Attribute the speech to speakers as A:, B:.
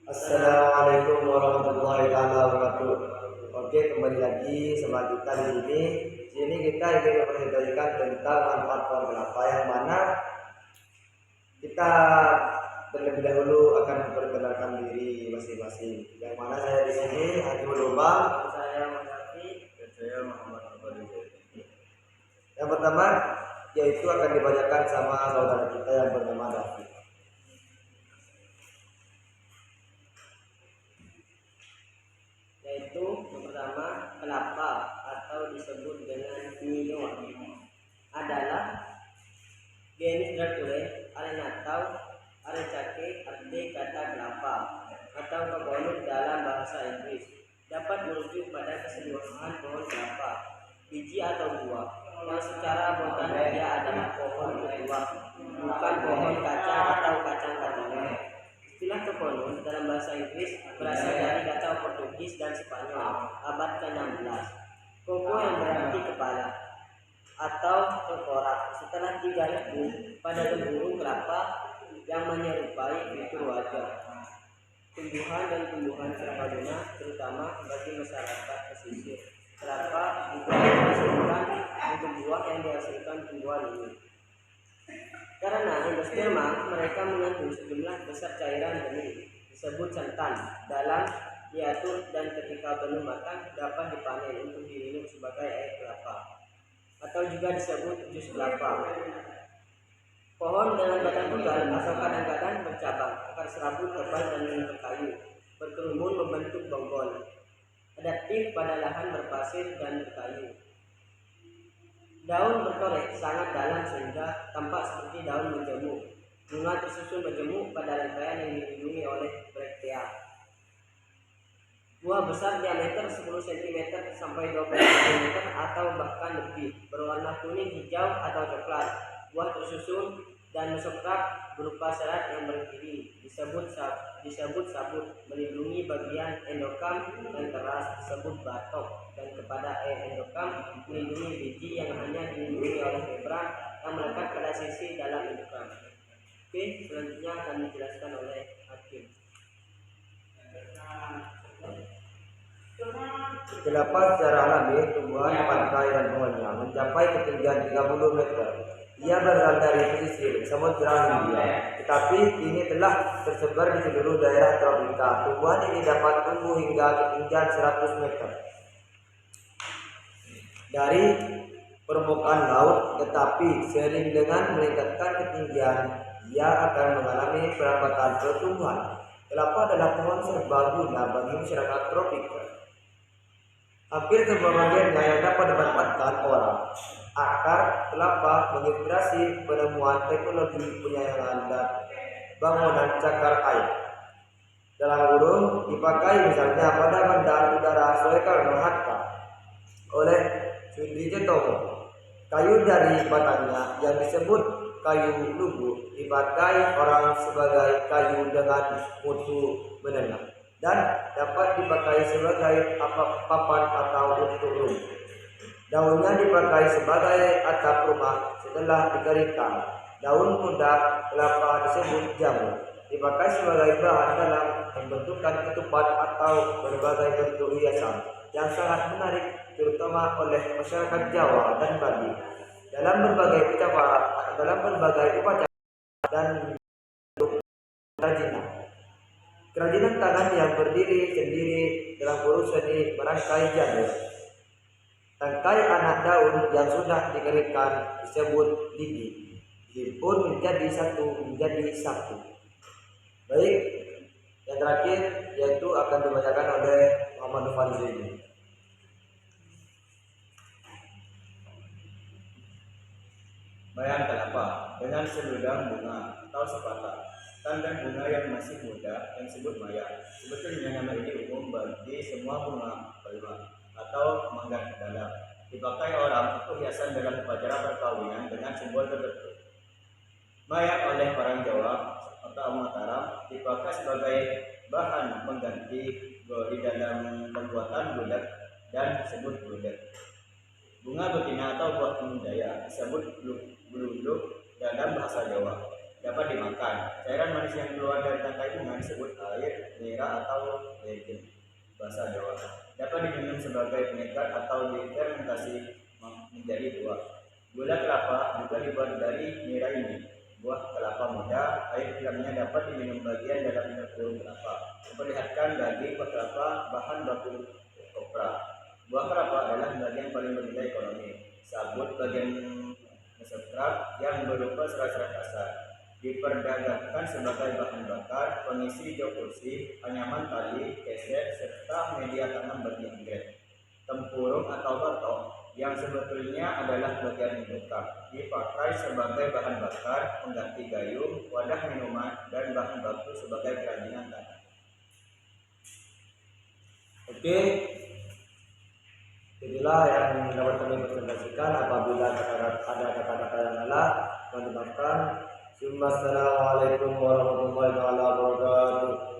A: Assalamualaikum warahmatullahi wabarakatuh. Oke, kembali lagi sama kita di sini. Di sini kita ingin mempresentasikan tentang manfaat pohon kelapa yang mana kita terlebih dahulu akan memperkenalkan diri masing-masing. Yang mana saya di sini Haji Lubang, saya Mas Afi, dan saya Muhammad Abdul. Yang pertama yaitu akan dibacakan sama saudara kita yang bernama David.
B: Yaitu yang pertama, kelapa atau disebut dengan quinoa adalah genus Draculae arenatau arecake arti kata kelapa atau kebonut dalam bahasa Inggris, dapat merujuk pada keseluruhan pohon kelapa, biji atau buah yang secara botanik dia adalah pohon berbuah, bukan pohon kacang atau kacang-kacangan. Istilah tokonon dalam bahasa Inggris berasal dari kata Portugis dan Spanyol abad ke-16. Koko yang berarti kepala atau tengkorak. Setelah 3.000 pada tempurung kelapa yang menyerupai fitur wajah. Tumbuhan dan tumbuhan serbaguna terutama bagi masyarakat pesisir. Kelapa juga dihasilkan untuk buah yang dihasilkan tumbuhan ini. Karena endosperma mereka mengandung sejumlah besar cairan benih disebut santan dalam diatur dan ketika belum matang dapat dipanen untuk diminum sebagai air kelapa atau juga disebut jus kelapa. Pohon dengan batang tunggal atau kadang-kadang bercabang, akar serabut tebal dan berkayu, berkerumun membentuk bonggol, adaptif pada lahan berpasir dan berkayu. Daun berkorek sangat dalam sehingga tampak seperti daun menjemuk. Bunga tersusun menjemuk pada rangkaian yang dilindungi oleh brektea. Buah besar diameter 10 cm sampai 20 cm atau bahkan lebih, berwarna kuning, hijau atau coklat. Buah tersusun dan mesokrak berupa serat yang berdiri disebut sabut, melindungi bagian endokam yang keras disebut batok, dan kepada air endokam melindungi biji yang hanya dilindungi oleh membran yang melekat pada sisi dalam endokam. Oke, selanjutnya akan dijelaskan oleh Hakim.
A: Kelapa secara alami tumbuhan di pantai dan pohonnya mencapai ketinggian 30 meter. Ia berasal dari pesisir Samudra Hindia, tetapi kini telah tersebar di seluruh daerah tropika. Tumbuhan ini dapat tumbuh hingga ketinggian 100 meter dari permukaan laut, tetapi sering dengan meningkatkan ketinggian ia akan mengalami perlambatan pertumbuhan. Kelapa adalah pohon serbaguna bagi masyarakat tropika. Hampir semua bagiannya yang dapat dimanfaatkan orang. Akar kelapa menginspirasi penemuan teknologi penyayangan dan bangunan cakar air. Dalam kurung dipakai misalnya pada bandar udara Soekarno-Hatta oleh Sudirjono. Kayu dari batangnya yang disebut kayu lugu dipakai orang sebagai kayu dengan mutu menengah dan dapat dipakai sebagai papan atau untuk rumah. Daunnya dipakai sebagai atap rumah setelah dikeringkan. Daun muda kelapa disebut jamu, dipakai sebagai bahan dalam pembentukan ketupat atau berbagai bentuk hiasan yang sangat menarik terutama oleh masyarakat Jawa dan Bali dalam berbagai upacara dan kerajinan. Kerajinan tangan yang berdiri sendiri dalam seni merangkai janur. Tangkai anak daun yang sudah dikeringkan disebut gigi, dihimpun menjadi satu. Baik, yang terakhir yaitu akan dibacakan oleh Muhammad Fadzil.
C: Bayang kelapa dengan seludang bunga atau sepatah. Tanda bunga yang masih muda yang disebut maya. Sebetulnya nama ini umum bagi semua bunga pelua atau mangga dalam. Dipakai orang untuk hiasan dalam upacara perkawinan dengan simbol tertentu. Maya oleh orang Jawa atau Mataram dipakai sebagai bahan pengganti di dalam pembuatan gudeg dan disebut gudeg. Bunga betina atau buah pemudaya disebut beluduk dalam bahasa Jawa. Dapat dimakan. Cairan manis yang keluar dari tangkai bunga disebut air mineral mentega atau legend bahasa Jawa. Dapat diminum sebagai penyegar atau difermentasi menjadi buah. Gula kelapa juga dibuat dari nira ini. Buah kelapa muda, air dalamnya dapat diminum bagian dalam burung kelapa. Memperlihatkan daging buah kelapa bahan baku kopra. Buah kelapa adalah bagian paling bernilai ekonomi. Sabut bagian mesentrak yang berupa serat-serat kasar diperdagangkan sebagai bahan bakar, pengisi jok kursi, anyaman tali, keset, serta media tanam bagi anggrek. Tempurung atau batok yang sebetulnya adalah bagian bekak dipakai sebagai bahan bakar, pengganti gayung, wadah minuman, dan bahan baku sebagai kerajinan tanah.
A: Oke, inilah yang dapat kami presentasikan. Apabila ada kata-kata yang salah, mohon dimaafkan. Assalamualaikum warahmatullahi wabarakatuh.